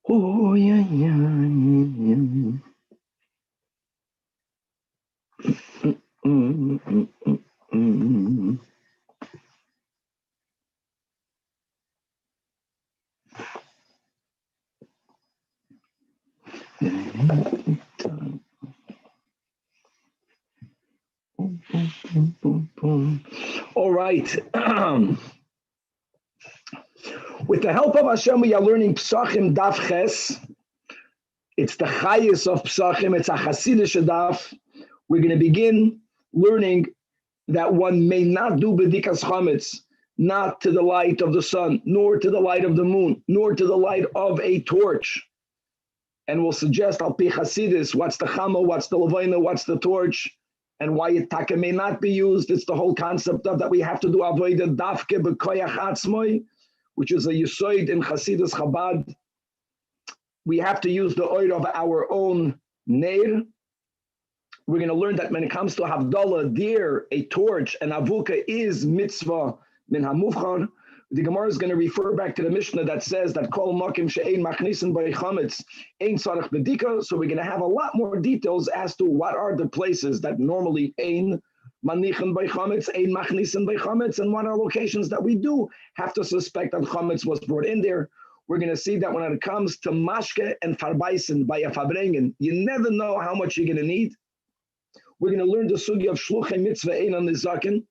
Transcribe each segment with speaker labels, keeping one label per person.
Speaker 1: Oh, yeah, yeah. All right. With the help of Hashem, we are learning Pesachim Daf Ches. It's the Chayis of Pesachim. It's a Hasidic Daf. We're going to begin learning that one may not do Bedikas Chametz, not to the light of the sun, nor to the light of the moon, nor to the light of a torch. And we'll suggest Al Pi Hasidis, what's the Chama, what's the Levina, what's the torch, and why it taka may not be used. It's the whole concept of that we have to do Avodah Dafke B'Koyach Atzmoi, which is a Yisoid in Hasidus Chabad. We have to use the oil of our own Neir. We're going to learn that when it comes to Havdalah, deer, a torch, and Avuka is mitzvah min hamufchar. The Gemara is going to refer back to the Mishnah that says that kol makim she'ein machnisin by chametz ein tzarich bedika. So we're going to have a lot more details as to what are the places that normally ein manichin by chametz, ein machnisin by chametz, and what are locations that we do have to suspect that chametz was brought in there. We're going to see that when it comes to mashke and farbaisen by a fabrengen, you never know how much you're going to need. We're going to learn the sugi of shluchei mitzvah ein on the zaken.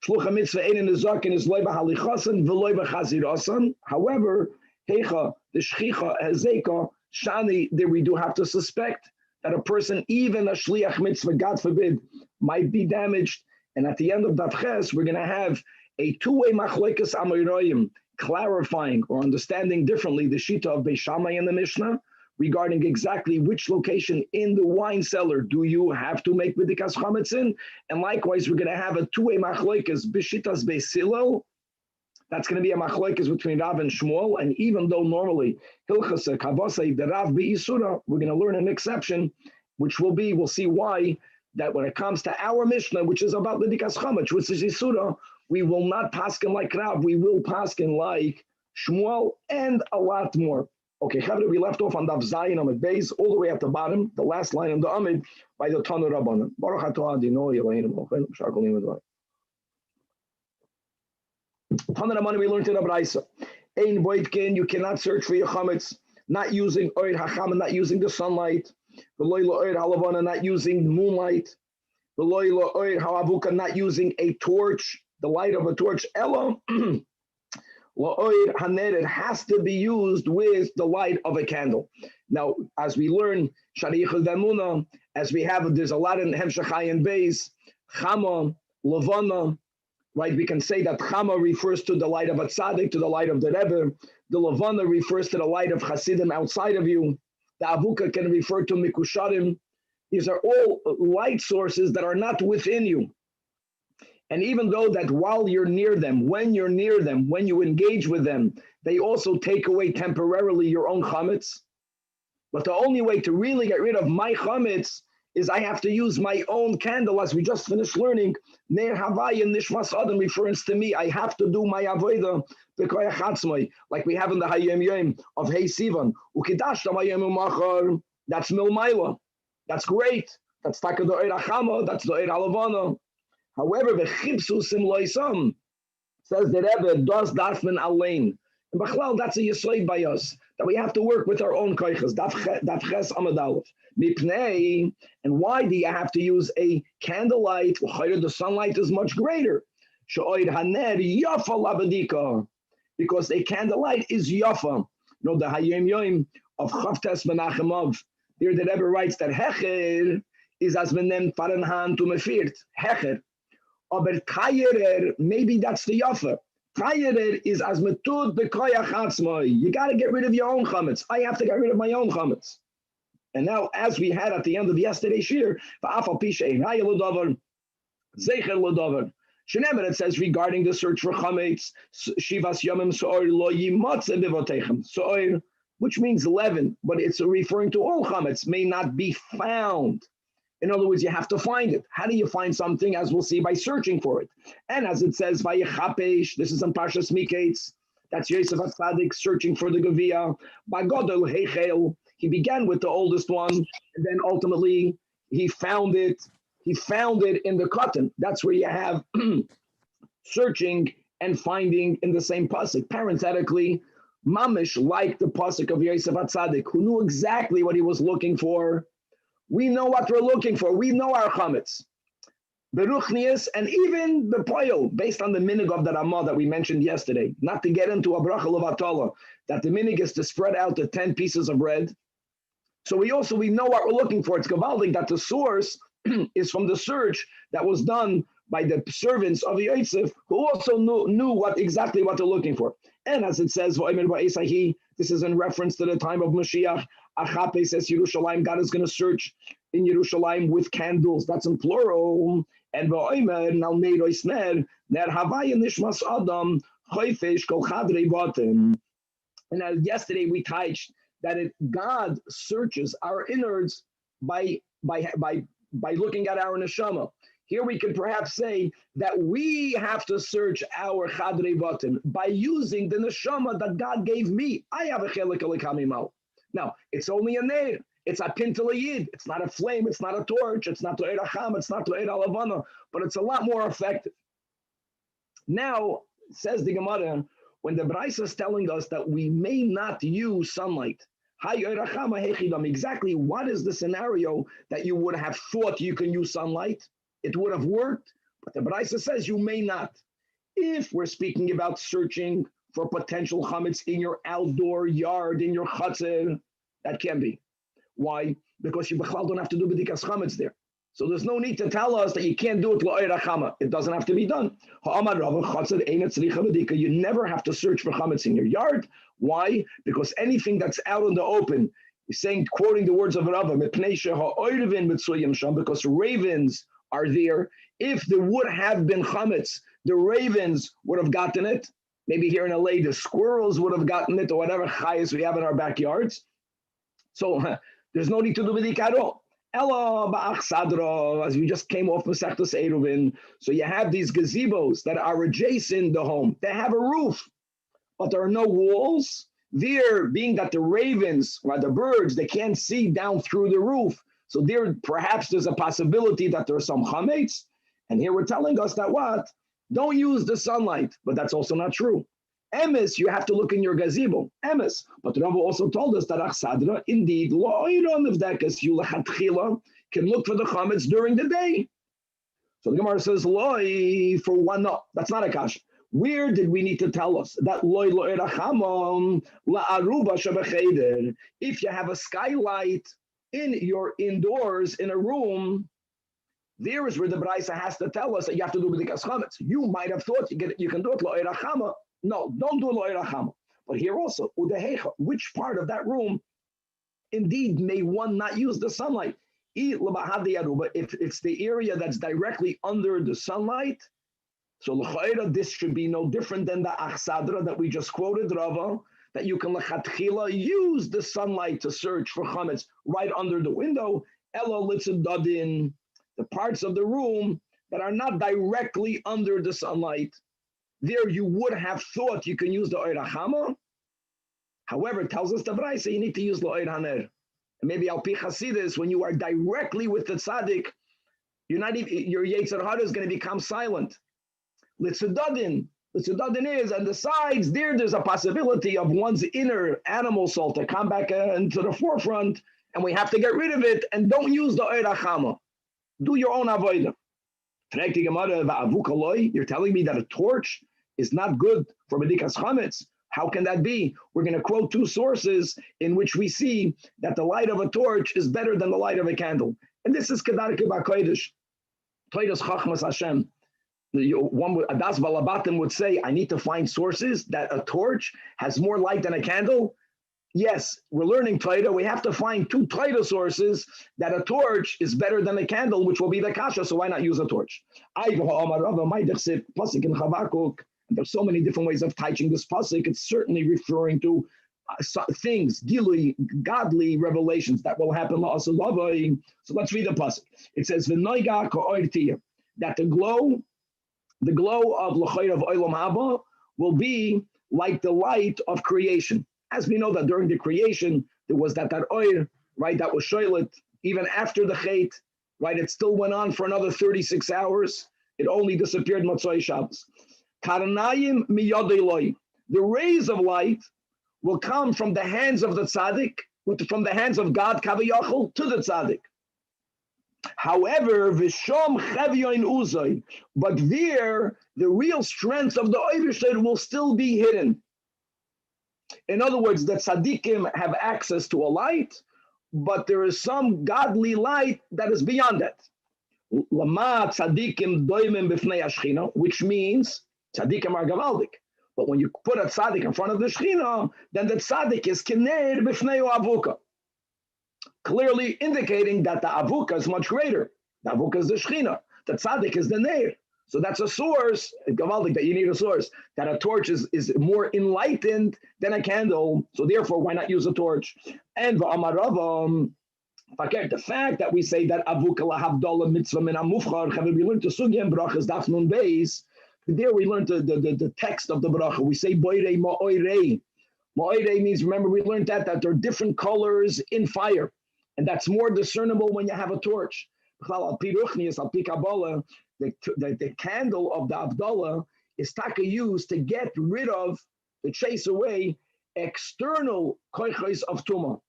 Speaker 1: Shlucha mitzvah ein in the zaken is loy b'halichasan v'loy b'chazirasan. However, hecha the shchicha hezeka shani, there we do have to suspect that a person, even a shliach mitzvah, God forbid, might be damaged. And at the end of that ches, we're going to have a two-way machlokes amoraim clarifying or understanding differently the shita of Beis Shammai in the Mishnah regarding exactly which location in the wine cellar do you have to make b'dikas chametz in. And likewise, we're going to have a two-way machlokes b'shitas Beis Hillel. That's going to be a machlokes between Rav and Shmuel. And even though normally hilchasa kavasei the Rav be'isura, we're going to learn an exception, which will be, we'll see why, that when it comes to our Mishnah, which is about b'dikas chametz, which is isura, we will not paskin like Rav, we will paskin like Shmuel and a lot more. Okay, Chavre, we left off on Daf Zayin Amid Beis, all the way at the bottom, the last line on the Amid, by the Tanu Rabbanan. Baruch atah Adonai Eloheinu Malkeinu b'shar kol yom v'dvar. Tanu Rabbanan, we learned in the Braisa. Ein boitkin, you cannot search for your chametz, not using oir hacham, not using the sunlight. The loyla oir halavana, not using moonlight. The loyla oir halavuka, not using a torch, the light of a torch. Elo. It has to be used with the light of a candle. Now, as we learn, as we have, there's a lot in Hemshachai and Beis, Chama, Levana, right? We can say that Chama refers to the light of a tzaddik, to the light of the Rebbe. The Levana refers to the light of Hasidim outside of you. The Avuka can refer to Mikusharim. These are all light sources that are not within you. And even though that while you're near them, when you're near them, when you engage with them, they also take away temporarily your own chametz. But the only way to really get rid of my chametz is I have to use my own candle, as we just finished learning. Ner Havaya Nishmas Adam refers to me. I have to do my avodah b'koyach atzmai, like we have in the Hayom Yom of Hey Sivan. Ukidashta Hayom Umachar. That's Milmaila. That's great. That's Taka the Eir Achama. That's the Eir Halavana. However, the chipsusim loisam says that Rebbe does darfman alain. And Bachlal, that's a yisoid by us, that we have to work with our own koiches. Daf ches amad aleph. Mipnei, and why do you have to use a candlelight? The sunlight is much greater. She'oid haner yafa labadika, because a candlelight is yafa. You know the Hayom Yom of Chavtes Menachemov. There, the Rebbe writes that hecher is as menem farenhan to mefirt hecher. Aber Tayerer, maybe that's the Yafa. Tayerer is as metud b'koyach atzmai. You got to get rid of your own chametz. I have to get rid of my own chametz. And now, as we had at the end of yesterday's shiur, v'afal pisha einaya l'davar, zecher l'davar. Shenemer, it says regarding the search for chametz, shivas yomim so'or lo yimotze b'votechem. So'or, which means 11, but it's referring to all chametz, may not be found. In other words, you have to find it. How do you find something? As we'll see, by searching for it. And as it says, Vayechapesh, this is in Parshas Miketz, That's Yosef HaTzadik searching for the Gevia. Bagodel Heichel, he began with the oldest one, and then ultimately he found it. He found it in the cotton. That's where you have searching and finding in the same pasuk. Parenthetically, Mamish, like the pasuk of Yosef HaTzadik, who knew exactly what he was looking for. We know what we're looking for. We know our chametz. Beruchnius, and even the poil, based on the minig of the Ramah that we mentioned yesterday, not to get into a bracha levatala, that the minig is to spread out the 10 pieces of bread. So we know what we're looking for. It's gavaldik that the source is from the search that was done by the servants of Yosef, who also knew exactly what they're looking for. And as it says, this is in reference to the time of Mashiach. Achape says Yerushalayim, God is going to search in Yerushalayim with candles. That's in plural. And as yesterday we touched that God searches our innards by looking at our neshama. Here we could perhaps say that we have to search our chadrei batim by using the neshama that God gave me. I have a chelik elikamimal. Now, it's only a neir. It's a pintel yid. It's not a flame. It's not a torch. It's not to'er acham. It's not to'er alavana. But it's a lot more effective. Now, says the Gemara, when the Braisa is telling us that we may not use sunlight, exactly what is the scenario that you would have thought you can use sunlight? It would have worked, but the Braisa says you may not. If we're speaking about searching for potential chametz in your outdoor yard, in your chutzner, that can be. Why? Because you don't have to do b'dikas chametz there. So there's no need to tell us that you can't do it l'oir hachama. It doesn't have to be done. You never have to search for chametz in your yard. Why? Because anything that's out in the open, he's saying, quoting the words of Rava, because ravens are there. If there would have been chametz, the ravens would have gotten it. Maybe here in LA, the squirrels would have gotten it, or whatever chayas we have in our backyards. So there's no need to do b'dik at all. Ella ba'ach sadra, as we just came off Masechtas Eruvin. So you have these gazebos that are adjacent the home. They have a roof, but there are no walls. There, being that the ravens or the birds, they can't see down through the roof. So there, perhaps there's a possibility that there's some chametz. And here we're telling us that what? Don't use the sunlight, but that's also not true. Emes, you have to look in your gazebo. Emes. But Rabbi also told us that Achsadra, indeed, lo'iron of dekas, you can look for the chametz during the day. So the Gemara says, loi, for one, no, that's not a kash. Where did we need to tell us that loi lo'irachamam la'aruba shabacheder? If you have a skylight in your indoors in a room, there is where the Braisa has to tell us that you have to do b'dikas chametz. You might have thought you can do it lo'irachama. No, don't do lo'irachama. But here also, udehecha, which part of that room, indeed, may one not use the sunlight? If it's the area that's directly under the sunlight, so l'chayra, this should be no different than the achsadra that we just quoted, Rava, that you can l'chatchila use the sunlight to search for chametz right under the window. Ela litzadadin, the parts of the room that are not directly under the sunlight. There you would have thought you can use the oir hachama. However, it tells us the Braisa you need to use the oir haner. And maybe al pi chasidus, when you are directly with the tzaddik, you're not even, your yetzer hara is going to become silent. Litzadadin is on the sides. There's a possibility of one's inner animal soul to come back into the forefront, and we have to get rid of it. And don't use the oir hachama. Do your own avodah. You're telling me that a torch is not good for b'dikas chametz? How can that be? We're going to quote two sources in which we see that the light of a torch is better than the light of a candle. And this is Kedarke B'Kodesh, Toidas Chachmas Hashem. Adas Balabatim would say, I need to find sources that a torch has more light than a candle. Yes, we're learning Torah. We have to find two Torah sources that a torch is better than a candle, which will be the kasha, so why not use a torch? There's so many different ways of teaching this pasuk. It's certainly referring to things, godly revelations that will happen. So let's read the pasuk. It says, that the glow of l'chayr of olam haba will be like the light of creation. As we know that during the creation, there was that oil, right, that was shoylet. Even after the chait, right, it still went on for another 36 hours. It only disappeared Motzoi Shabbos. Karanayim miyadei. The rays of light will come from the hands of the tzaddik, from the hands of God, kaviyachol, to the tzaddik. However, v'shom chavyoin uzay, but there, the real strength of the Eibishter will still be hidden. In other words, the tzaddikim have access to a light, but there is some godly light that is beyond that. Lama tzaddikim doimim b'fnei hashchina, which means tzaddikim are gavaldik. But when you put a tzaddik in front of the shchina, then the tzaddik is kineir b'fnei avuka, clearly indicating that the avuka is much greater. The avuka is the shchina. The tzaddik is the neir. So that's a source, gavaldik, that you need a source, that a torch is more enlightened than a candle. So therefore, why not use a torch? And v'amaravam, the fact that we say that avuka lahavdala mitzvah min amufchar, we learned to sugyan brachas daf nun beis. There we learned the text of the bracha. We say boirei ma'oirei. Ma'oirei means, remember we learned that there are different colors in fire. And that's more discernible when you have a torch. The candle of the Abdullah is taka used to get rid of, to chase away external koichos of Tumah.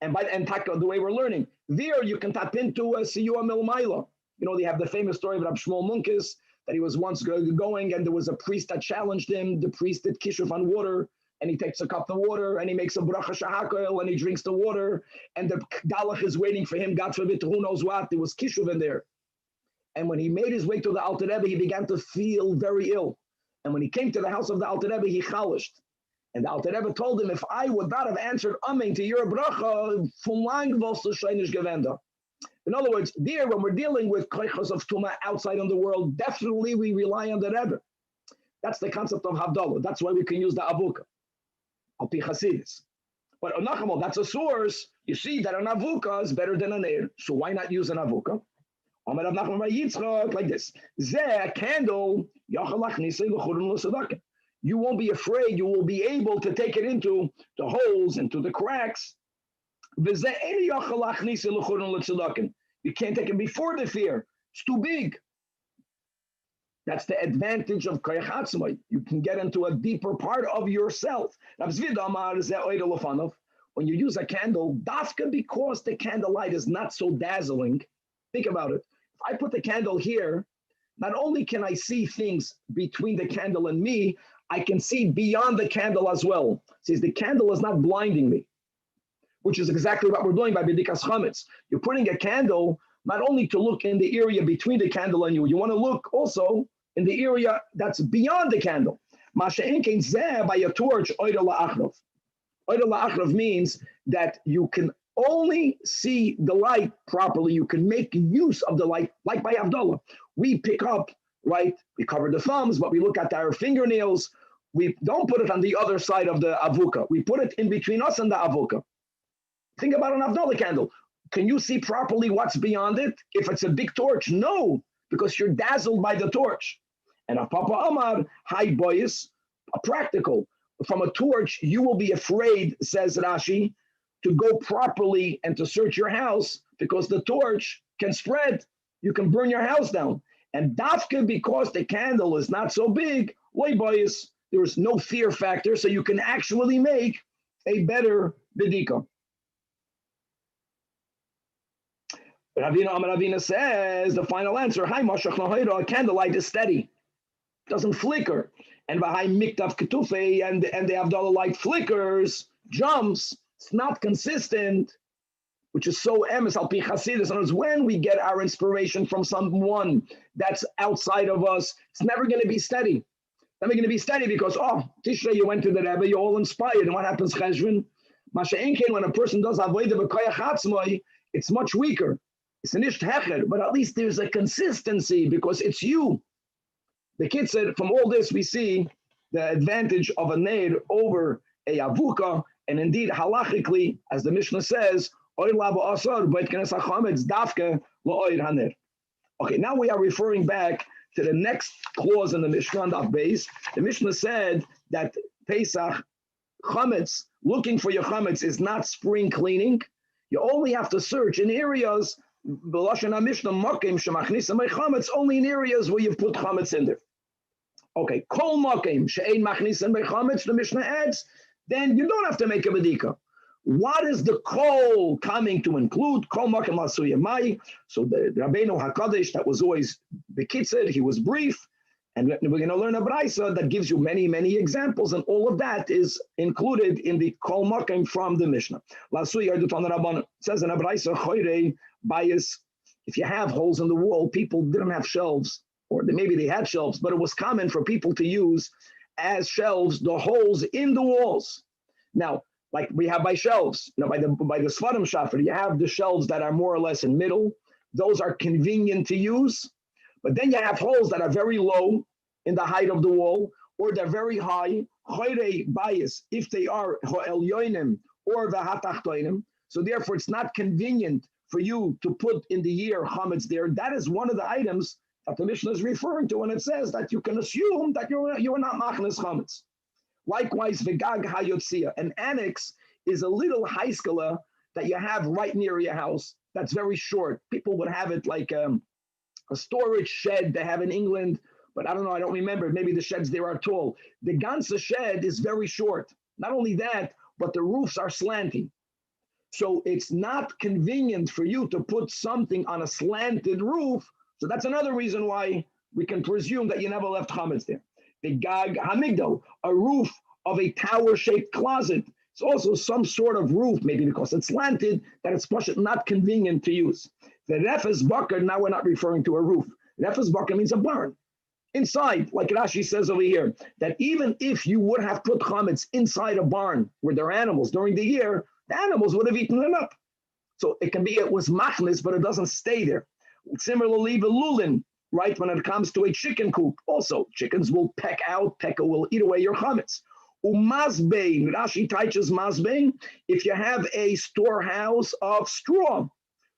Speaker 1: And taka, the way we're learning, there you can tap into a siyua milmaila. You know, they have the famous story of Rab Shmuel Munkis, that he was once going and there was a priest that challenged him. The priest did kishuf on water, and he takes a cup of water and he makes a bracha shahakel and he drinks the water, and the galach is waiting for him, God forbid, who knows what. There was kishuf in there. And when he made his way to the Alter Rebbe, he began to feel very ill. And when he came to the house of the Alter Rebbe, he chalished. And the Alter Rebbe told him, if I would not have answered amen to your bracha, in other words, there, when we're dealing with koichos of Tumah outside in the world, definitely we rely on the Rebbe. That's the concept of Havdalah. That's why we can use the avuka, al pi Chasidis. But Nachamol, that's a source. You see that an avuka is better than an air. So why not use an avuka? Like this. Zeh, candle, you won't be afraid. You will be able to take it into the holes, into the cracks. You can't take it before the fear. It's too big. That's the advantage of koyach atzmai. You can get into a deeper part of yourself. When you use a candle, dafka, because the candlelight is not so dazzling. Think about it. If I put the candle here, not only can I see things between the candle and me, I can see beyond the candle as well. It says the candle is not blinding me, which is exactly what we're doing by B'dikas Chametz. You're putting a candle not only to look in the area between the candle and you want to look also in the area that's beyond the candle. Masha'enkein zeh, by a torch, oida la'achrav. Oida la'achrav means that you can only see the light properly. You can make use of the light, like by Havdalah. We pick up, right? We cover the thumbs, but we look at our fingernails. We don't put it on the other side of the avuka. We put it in between us and the avuka. Think about an Havdalah candle. Can you see properly what's beyond it? If it's a big torch, no, because you're dazzled by the torch. And a Papa Amar, high boys, a practical. From a torch, you will be afraid, says Rashi, to go properly and to search your house, because the torch can spread. You can burn your house down. And dafka, because the candle is not so big, boys, there is no fear factor, so you can actually make a better bedika. Ravina says, the final answer, a candlelight is steady, doesn't flicker. And Vahai Miktav Ketufe, and the Havdalah light flickers, jumps, it's not consistent, which is so emes al pi Chasidus. And it's when we get our inspiration from someone that's outside of us, it's never going to be steady. Never going to be steady because, Tishrei, you went to the Rebbe, you're all inspired. And what happens, Cheshvan? Masha'enkein, when a person does avodah b'koyach atzmai, it's much weaker. It's an ish hecher, but at least there's a consistency because it's you. The kid said, from all this, we see the advantage of a neir over a avuka, and indeed, halachically, as the Mishnah says, okay, now we are referring back to the next clause in the Mishnah on that base. The Mishnah said that Pesach chametz, looking for your chametz is not spring cleaning. You only have to search in areas, only in areas where you've put chametz in there. Okay, kol makim she'ein machnisim bechametz, the Mishnah adds, then you don't have to make a medika. What is the kol coming to include? Kol makim lasuya mai. So the Rabbeinu HaKadosh that was always bekitzer, he was brief, and we're going to learn a brayso that gives you many, many examples, and all of that is included in the kol makim from the Mishnah. Lasuya Yardut Rabban says in a brayso choyrei bias. If you have holes in the wall, people didn't have shelves, or maybe they had shelves, but it was common for people to use as shelves the holes in the walls. Now, like we have by shelves, by the Svarim Shafar, you have the shelves that are more or less in middle. Those are convenient to use, but then you have holes that are very low in the height of the wall, or they're very high. Choyrei bias, if they are elyonim or v'hatachtoinim, so therefore it's not convenient for you to put in the year chametz there. That is one of the items that the Mishnah is referring to when it says that you can assume that you are not machnes chametz. Likewise, v'gag hayotzia, an annex is a little haiskala that you have right near your house that's very short. People would have it like a storage shed they have in England, but I don't know, I don't remember. Maybe the sheds there are tall. The ganze shed is very short. Not only that, but the roofs are slanting. So it's not convenient for you to put something on a slanted roof. So that's another reason why we can presume that you never left chametz there. The gag hamigdal, a roof of a tower-shaped closet. It's also some sort of roof, maybe because it's slanted, that it's not convenient to use. The refes bakar, now we're not referring to a roof. Refes bakar means a barn. Inside, like Rashi says over here, that even if you would have put chametz inside a barn where there are animals during the year, the animals would have eaten them up. So it was machlis, but it doesn't stay there. Similarly, the lulin, right, when it comes to a chicken coop, also chickens will peck will eat away your chametz. Umazbein, Rashi teaches mazbein, if you have a storehouse of straw.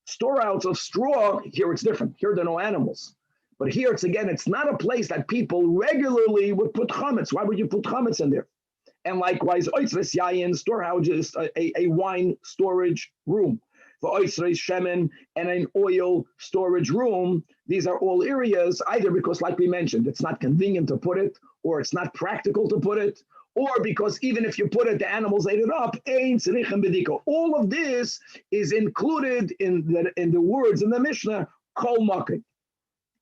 Speaker 1: Storehouse of straw, here it's different. Here there are no animals. But here it's not a place that people regularly would put chametz. Why would you put chametz in there? And likewise, oitzres yayin, storehouse is a wine storage room. For oitzres shemen and an oil storage room, these are all areas, either because, like we mentioned, it's not convenient to put it, or it's not practical to put it, or because even if you put it, the animals ate it up. All of this is included in the words in the Mishnah, kol makim.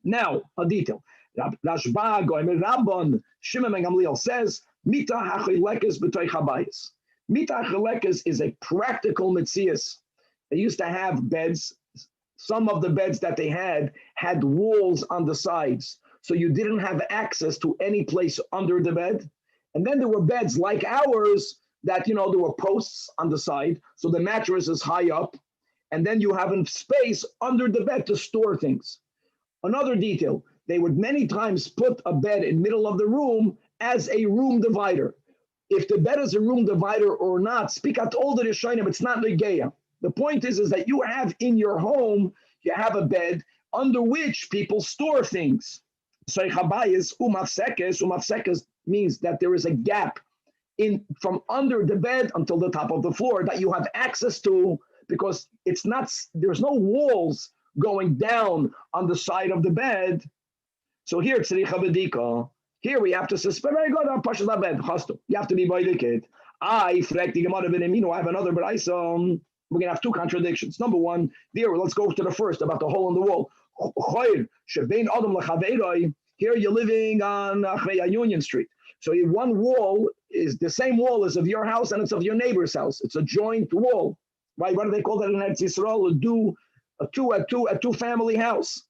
Speaker 1: Now, a detail. Rashba, Goimer Rabban, Shimon and Gamliel says, Mita hachilekes b'toich habayis. Mita hachilekes is a practical metzias. They used to have beds. Some of the beds that they had walls on the sides, so you didn't have access to any place under the bed. And then there were beds like ours that, there were posts on the side, so the mattress is high up, and then you have a space under the bed to store things. Another detail, they would many times put a bed in the middle of the room as a room divider. If the bed is a room divider or not, speak out all the Rishonim, it's not Negeya. The point is that you have in your home, you have a bed under which people store things. So umafsekes means that there is a gap from under the bed until the top of the floor that you have access to, because there's no walls going down on the side of the bed. So here, here we have to suspend. Very good. Bed. You have to be boydikid. I have another, but we're gonna have two contradictions. Number one, let's go to the first about the hole in the wall. Here you're living on Union Street. So one wall is the same wall as of your house and it's of your neighbor's house. It's a joint wall, right? What do they call that in Eretz Yisrael? A two family house,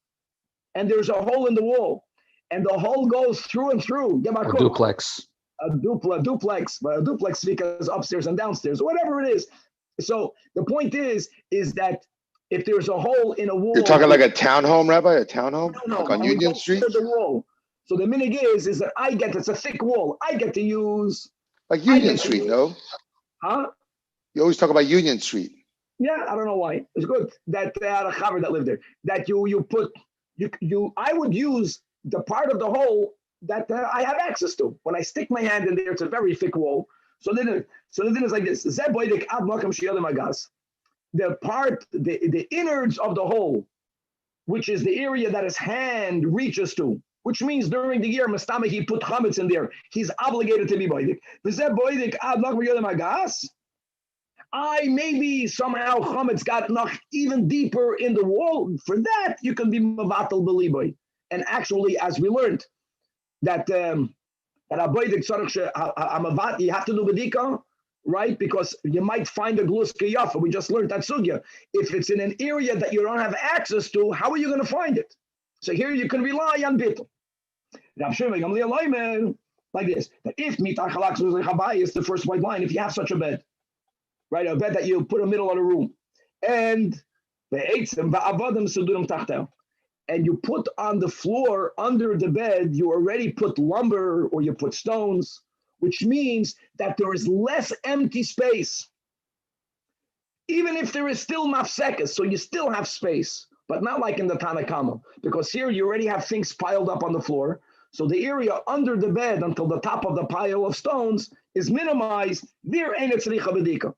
Speaker 1: and there's a hole in the wall, and the hole goes through and through.
Speaker 2: A duplex.
Speaker 1: A duplex because upstairs and downstairs, whatever it is. So the point is that if there's a hole in a wall,
Speaker 3: you're talking like a townhome, Rabbi, a townhome,
Speaker 1: no,
Speaker 3: like on Union Street.
Speaker 1: The wall. So the minig is that it's a thick wall. I get to use
Speaker 3: like Union Street, no?
Speaker 1: Huh?
Speaker 3: You always talk about Union Street.
Speaker 1: Yeah, I don't know why. It's good that they had a chaver that lived there. That I would use the part of the hole that I have access to. When I stick my hand in there, it's a very thick wall. So then it's like this. The innards of the hole, which is the area that his hand reaches to, which means during the year, Mastama, he put chametz in there. He's obligated to be boidik. I maybe somehow chametz got knocked even deeper in the wall. For that, you can be mavatal beliboy. And actually, as we learned, that you have to do bedika, right? Because you might find a gluska yafa. We just learned that sugya. If it's in an area that you don't have access to, how are you going to find it? So here you can rely on bittul. Like this, that if mitach is the first white line, if you have such a bed, right, a bed that you put in the middle of the room, and and you put on the floor under the bed, you already put lumber or you put stones, which means that there is less empty space. Even if there is still mafsekas, so you still have space, but not like in the Tanach, because here you already have things piled up on the floor. So the area under the bed until the top of the pile of stones is minimized. There ain't a tzricha bedika.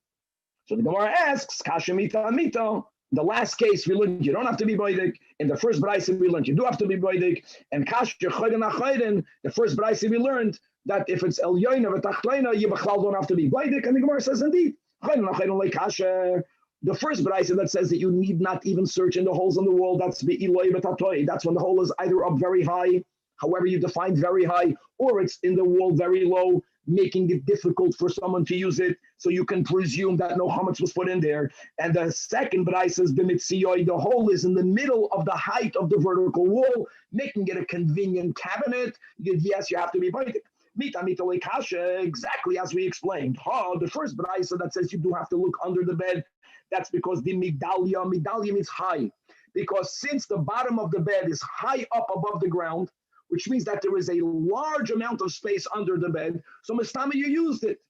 Speaker 1: So the Gemara asks, kasha mita mita. The last case we learned you don't have to be boidik. In the first brayse we learned you do have to be boidik. And kasha chayden achayden, the first brayse we learned that if it's elyoina v'tachleina, you b'chlal don't have to be boidik. And the Gemara says indeed, chayden achayden like kasha. The first brayse that says that you need not even search in the holes in the wall, that's be'iloi v'tatoi. That's when the hole is either up very high, however you define very high, or it's in the wall very low, making it difficult for someone to use it, so you can presume that no chametz was put in there. And the second brayse says b'mitziyoi, the hole is in the middle of the height of the vertical wall, making it a convenient cabinet. Yes, you have to be baitik. Mita kasha, exactly as we explained. The first brayse that says you do have to look under the bed, that's because the migdalia means high. Because since the bottom of the bed is high up above the ground, which means that there is a large amount of space under the bed, so mistama you used it.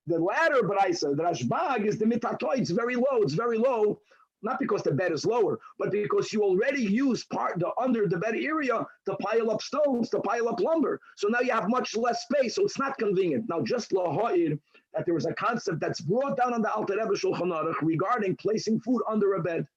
Speaker 1: The latter brayse, the Rashbag, is the mitatoi, it's very low, not because the bed is lower, but because you already used the under the bed area to pile up stones, to pile up lumber. So now you have much less space, so it's not convenient. Now, just laha'ir, that there is a concept that's brought down on the Alter Rebbe Shulchan Aruch regarding placing food under a bed.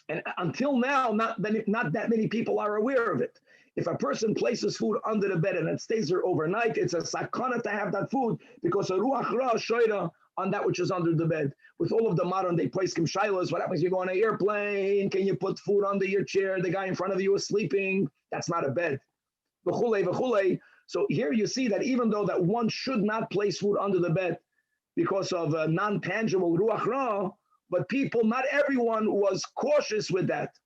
Speaker 1: And until now, not that many people are aware of it. If a person places food under the bed and it stays there overnight, it's a sakana to have that food because a ruach ra shoira on that which is under the bed. With all of the modern day place shilos, what happens? You go on an airplane, can you put food under your chair? The guy in front of you is sleeping. That's not a bed. So here you see that even though that one should not place food under the bed because of a non-tangible ruach ra, but not everyone was cautious with that.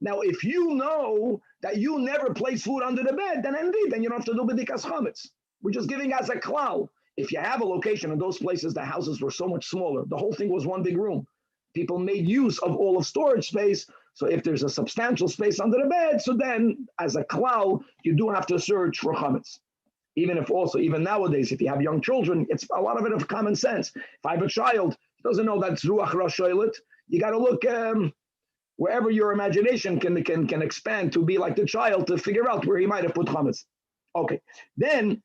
Speaker 1: Now, if you know that you never place food under the bed, then indeed, then you don't have to do b'dikas chametz. We're just giving as a klal. If you have a location in those places, the houses were so much smaller. The whole thing was one big room. People made use of all of storage space. So if there's a substantial space under the bed, so then as a klal, you do have to search for chametz. Even nowadays, if you have young children, it's a lot of it of common sense. If I have a child, he doesn't know that's ruach ra shoilet, you got to look wherever your imagination can expand to be like the child to figure out where he might have put chametz. Okay, then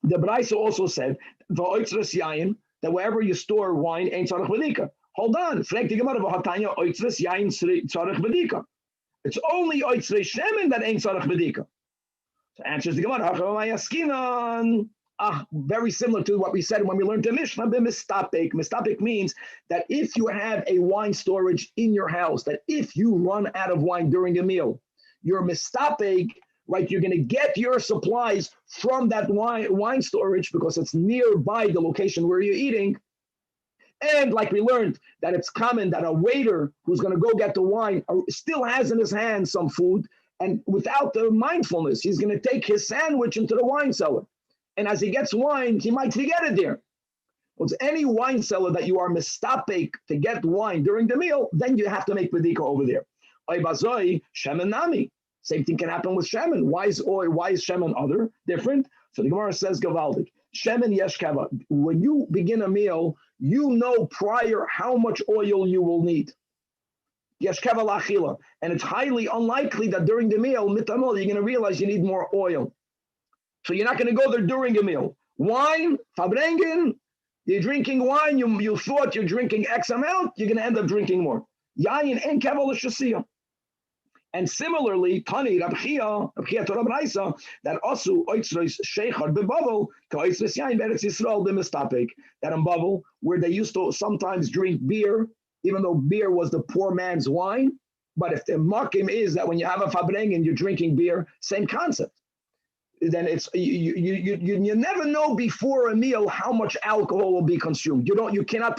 Speaker 1: the brayse also said v'oitzres yayin, that wherever you store wine ain't tzarich bedika. Hold on, frag the Gemara v'hatanya oitzres yayin tzarich bedika. It's only oitzres shemen that ain't tzarich bedika. So answers the Gemara, very similar to what we said when we learned the Mishnah, mistapek. Mistapek means that if you have a wine storage in your house, that if you run out of wine during a meal, you're mistapek, right? You're going to get your supplies from that wine storage because it's nearby the location where you're eating. And like we learned, that it's common that a waiter who's going to go get the wine still has in his hand some food, and without the mindfulness, he's going to take his sandwich into the wine cellar. And as he gets wine, he might forget it there. Well, it's any wine cellar that you are mistapek to get wine during the meal, then you have to make bedika over there. Oibazoi, shemen nami. Same thing can happen with shemen. Why is shemen different? So the Gemara says, Gavaldik, shemen yeshkava. When you begin a meal, you know prior how much oil you will need. yeshkeva lachila, and it's highly unlikely that during the meal, mitamol, you're going to realize you need more oil. So you're not going to go there during a meal. Wine, fabrengen, you're drinking wine, you thought you're drinking X amount, you're going to end up drinking more. Yayin en kevel l'shasiyah. And similarly, Tani Rabchia Torah Braisa, that also oitzros sheichar bebavel ka oitzros yain beretz Yisrael b'mistapek. That in Bavel, where they used to sometimes drink beer, even though beer was the poor man's wine. But if the makim is that when you have a fabrengen and you're drinking beer, same concept. Then it's you never know before a meal how much alcohol will be consumed. You cannot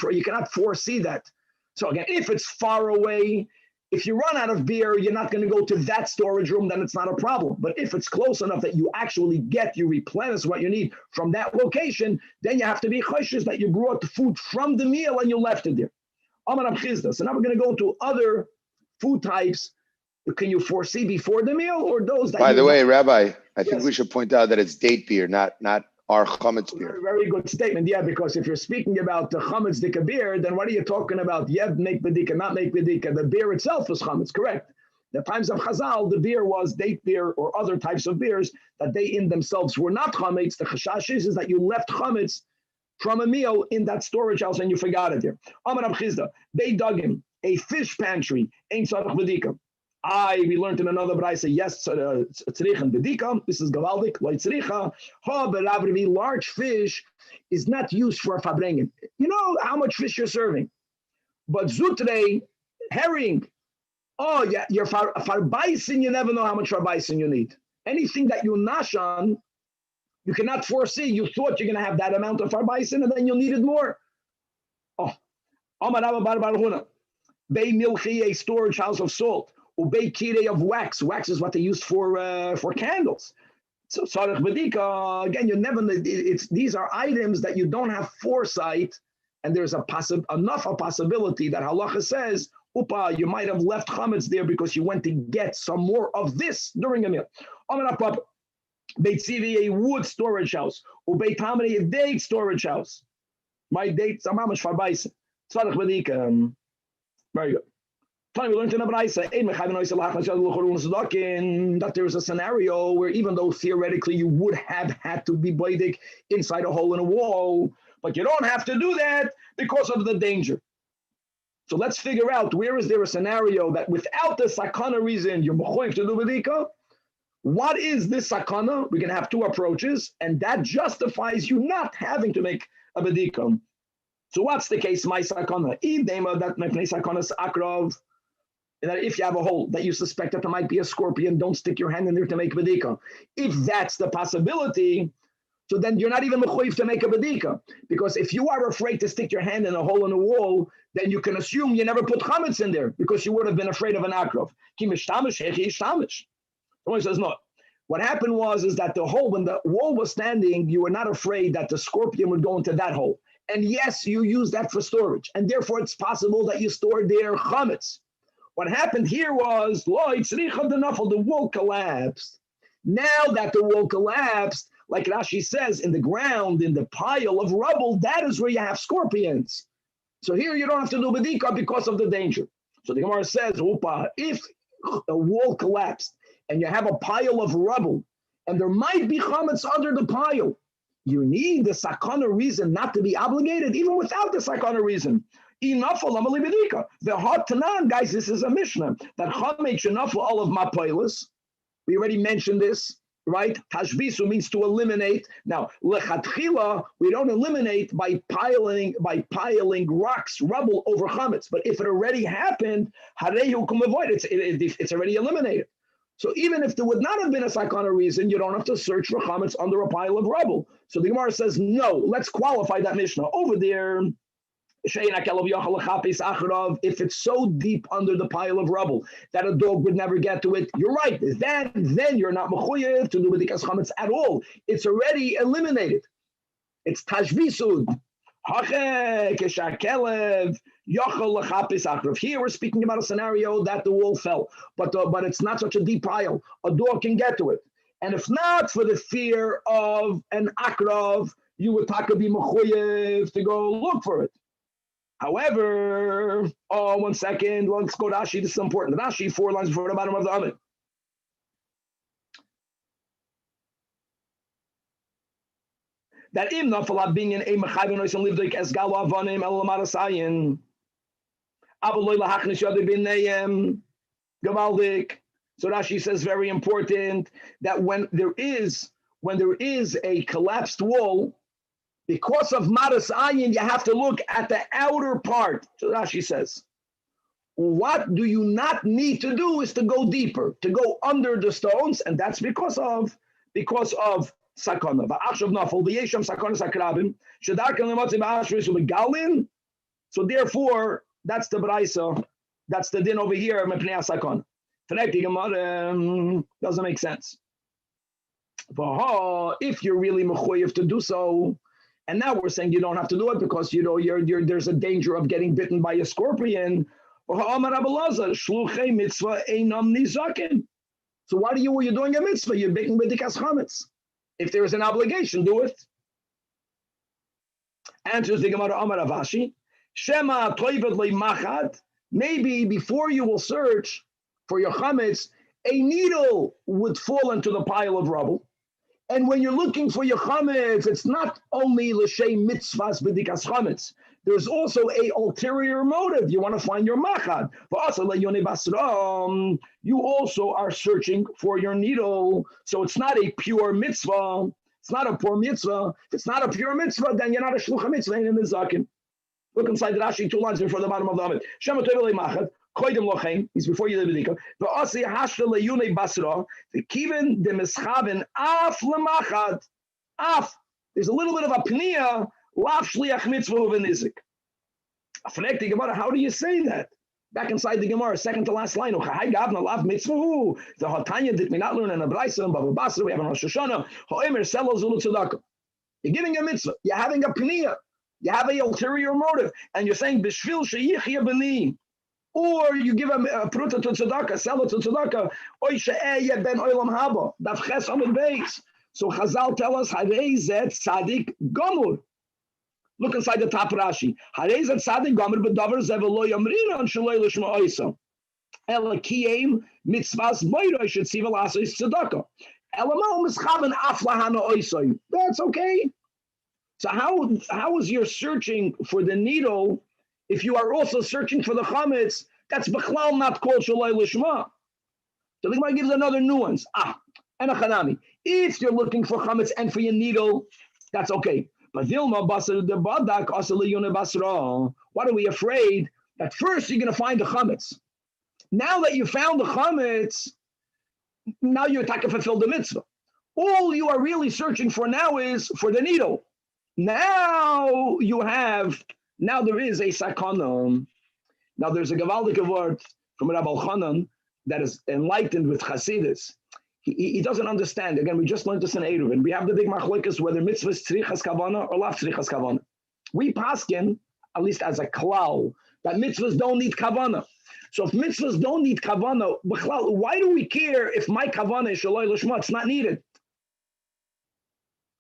Speaker 1: foresee that. So again, if it's far away, if you run out of beer, you're not going to go to that storage room, then it's not a problem. But if it's close enough that you actually you replenish what you need from that location, then you have to be cautious that you brought the food from the meal and you left it there. So now we're going to go to other food types. Can you foresee before the meal or those that?
Speaker 3: By the way, Rabbi, I think we should point out that it's date beer, not our chametz beer.
Speaker 1: Very good statement. Yeah, because if you're speaking about the chametz dika beer, then what are you talking about? Yev make bedika, not make bedika. The beer itself is chametz, correct? The times of Chazal, the beer was date beer or other types of beers that they in themselves were not chametz. The chashash is that you left chametz from a meal in that storage house and you forgot it there. Amar Rab Chizda, they dug him a fish pantry. Ain't tzarich bedika. We learned in another brayse, yes, tzrichen bedika. This is gavaldik, loy tzricha. Large fish is not used for a fabrengen. You know how much fish you're serving. But zutre, herring, yeah, your farbaisin, you never know how much farbaisin you need. Anything that you nash on, you cannot foresee. You thought you're going to have that amount of farbaisin, and then you'll need it more. Amar Rabba bar Barhuna, Bei milchi, a storage house of salt. Ubei kire of wax. Wax is what they used for candles. So sarich bedika, again, you never. These are items that you don't have foresight, and there's enough a possibility that halacha says, "Upa, you might have left chametz there because you went to get some more of this during a meal." Beit Tzivi, a wood storage house. Ubei tamari, a date storage house. My dates, amamash farbaisa. Sarich bedika. Very good. We learned in the Braisa that there's a scenario where even though theoretically you would have had to be boidik inside a hole in a wall, but you don't have to do that because of the danger. So let's figure out where is there a scenario that without the sakana reason you're mechoyev to do bedika. What is this sakana? We're going to have two approaches, and that justifies you not having to make a bedika. So what's the case? My sakana, that my sakana is akrav. That if you have a hole that you suspect that there might be a scorpion, don't stick your hand in there to make bedika. If that's the possibility, so then you're not even mechuyev to make a bedika. Because if you are afraid to stick your hand in a hole in a wall, then you can assume you never put chametz in there because you would have been afraid of an akrav. Someone says no. What happened is that the hole, when the wall was standing, you were not afraid that the scorpion would go into that hole. And yes, you use that for storage. And therefore it's possible that you stored there chametz. What happened here was, the wall collapsed. Now that the wall collapsed, like Rashi says, in the ground, in the pile of rubble, that is where you have scorpions. So here you don't have to do bedika because of the danger. So the Gemara says, if the wall collapsed and you have a pile of rubble, and there might be chametz under the pile, you need the sakana reason not to be obligated, even without the sakana reason. The hot tanan, guys, this is a Mishnah that chametz enough for all of mapoilas. We already mentioned this, right? Tashbisu means to eliminate. Now, lechatchila, we don't eliminate by piling rocks, rubble over chametz. But if it already happened, harehu kum avoid it's already eliminated. So even if there would not have been a sakana reason, you don't have to search for chametz under a pile of rubble. So the Gemara says, no, let's qualify that Mishnah over there. If it's so deep under the pile of rubble that a dog would never get to it, you're right. Then you're not mechuyev to do bedikas chametz at all. It's already eliminated. It's tashvisud. Here we're speaking about a scenario that the wall fell, but it's not such a deep pile. A dog can get to it. And if not for the fear of an akrav, you would be mechuyev to go look for it. However, oh, 1 second, let's go to Rashi. This is important. The Rashi, 4 lines before the bottom of the Amid. That im nafal being in a mechayv nois and lived like as galo avonim el lamarasayin. Abaloy lahachnish yadu b'neim gavaldik. So Rashi says very important that when there is a collapsed wall, because of maras ayin, you have to look at the outer part. So Rashi says, what do you not need to do is to go deeper, to go under the stones, and that's because of sakana. Va'achshav nafal v'yesham sakana sakrabim shedarkan lemotzim ba'ashris u'begalin. So therefore, that's the braisa, that's the din over here. Mepnei sakana. Doesn't make sense. If you're really mechoyev to do so, and now we're saying you don't have to do it because there's a danger of getting bitten by a scorpion. So why were you doing a mitzvah? You're baking b'dikas chametz. If there is an obligation, do it. Answers the Gemara Amar Avashi. Shema toivet le'machad. Maybe before you will search for your chametz, a needle would fall into the pile of rubble. And when you're looking for your chametz, it's not only l'shem mitzvahs b'dikas chametz. There's also a ulterior motive. You want to find your machad. You also are searching for your needle. So it's not a pure mitzvah. It's not a pure mitzvah. If it's not a pure mitzvah, then you're not a shlucha mitzvah in the zaken. Look inside the Rashi, 2 lines before the bottom of the Amid. Shema toivel le'machad. Koydem lochem, he's before you the bedika. V'asi hashta le'yunei basra. The kiven de mischaven af lemachad. Af. There's a little bit of a pnia. Lav shliach mitzvah v'nizik. Afnek the Gemara. How do you say that? Back inside the Gemara, second to last line. Uchai gavna lav mitzvah. The Hatanya did me not learn in a brayso and Bava Basra. We have in Rosh Hashanah. Ho'emer selo zulu tzedakah. You're giving a mitzvah. You're having a pnia. You have a ulterior motive, and you're saying b'shvil sheyichya b'ni. Or you give a pruta to tzedakah, sell it to tzedakah. Oy she'eh ben olam haba. Daf ches amid beis. So Chazal tell us, harei zet tzadik gomur. Look inside the top Rashi. Harei zet tzadik gomur b'davar zevelo yamrina and shaloi l'shma oisa. Ela kiyem mitzvahs moiroi shetziva l'asoi tzedakah. Ela mo mischaven aflahana oisoi. That's okay. So how is your searching for the needle if you are also searching for the chametz? That's b'chlal not called shaloi lishma. So the Gemara gives another nuance. And a chanami. If you're looking for chametz and for your needle, that's okay. But dilma basar de badak asali yune basra. What are we afraid that first you're going to find the chametz? Now that you found the chametz, now you're to fulfill the mitzvah. All you are really searching for now is for the needle. Now there is a sakana. Now there's a gavaldik word from Rabbi Elchanan that is enlightened with Chasidus. He doesn't understand. Again, we just learned this in Eruvin. We have the big machlokas whether mitzvahs tzrichas kavana or lav tzrichas kavana. We paskin, at least as a klal, that mitzvahs don't need kavana. So if mitzvahs don't need kavana, why do we care if my kavana is shaloi l'shma? It's not needed.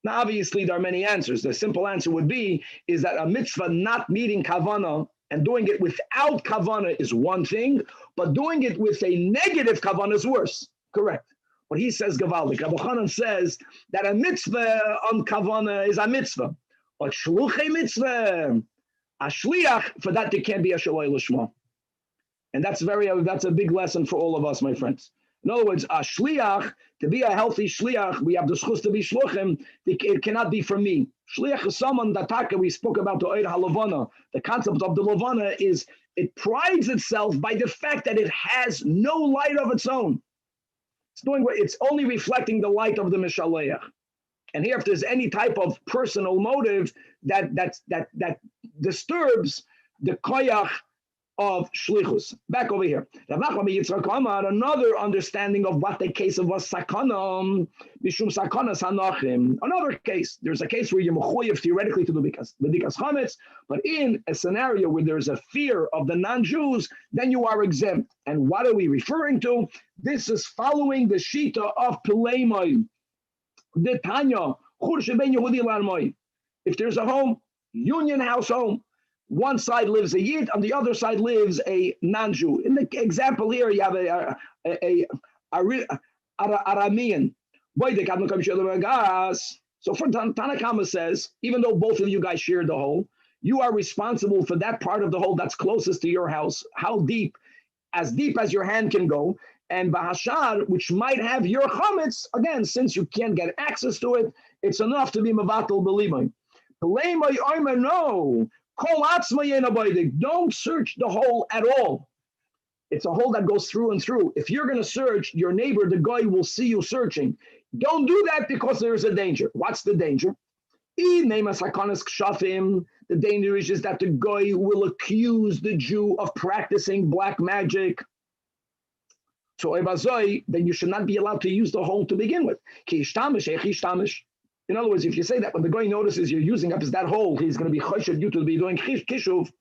Speaker 1: Now, obviously, there are many answers. The simple answer would be is that a mitzvah not needing kavana and doing it without kavana is one thing, but doing it with a negative kavana is worse. Correct. But he says gavaldik. Rabbi Chanan says that a mitzvah on kavana is a mitzvah, but shluchei mitzvah, a shliach, for that there can't be a shaloi l'shma. And that's a big lesson for all of us, my friends. In other words, a shliach, to be a healthy shliach, we have the schus to be shluchim. It cannot be for me. Shliach is someone that we spoke about the oid halavana. The concept of the lavana is it prides itself by the fact that it has no light of its own. It's only reflecting the light of the mishaleach. And here, if there's any type of personal motive that disturbs the koyach of shlichus. Back over here. Another understanding of what the case of was sakana, mishum sakana sanachim. Another case. There's a case where you're mechuyev theoretically to do b'dikas chametz, but in a scenario where there's a fear of the non-Jews, then you are exempt. And what are we referring to? This is following the shita of Pileimai. The Tanya, if there's a home, union house home, one side lives a Yid, on the other side lives a non-Jew. In the example here, you have a Aramean. So for Tanach says, even though both of you guys share the hole, you are responsible for that part of the hole that's closest to your house. How deep? As deep as your hand can go. And Bahashar, which might have your chametz, again, since you can't get access to it, it's enough to be mevatel b'limay. No, don't search the hole at all. It's a hole that goes through and through. If you're going to search, your neighbor, the guy, will see you searching. Don't do that because there's a danger. What's the danger? The danger is that the guy will accuse the Jew of practicing black magic. So then you should not be allowed to use the hole to begin with. In other words, if you say that when the guy notices you're using up that hole, he's going to be choshed you to be doing kishuv.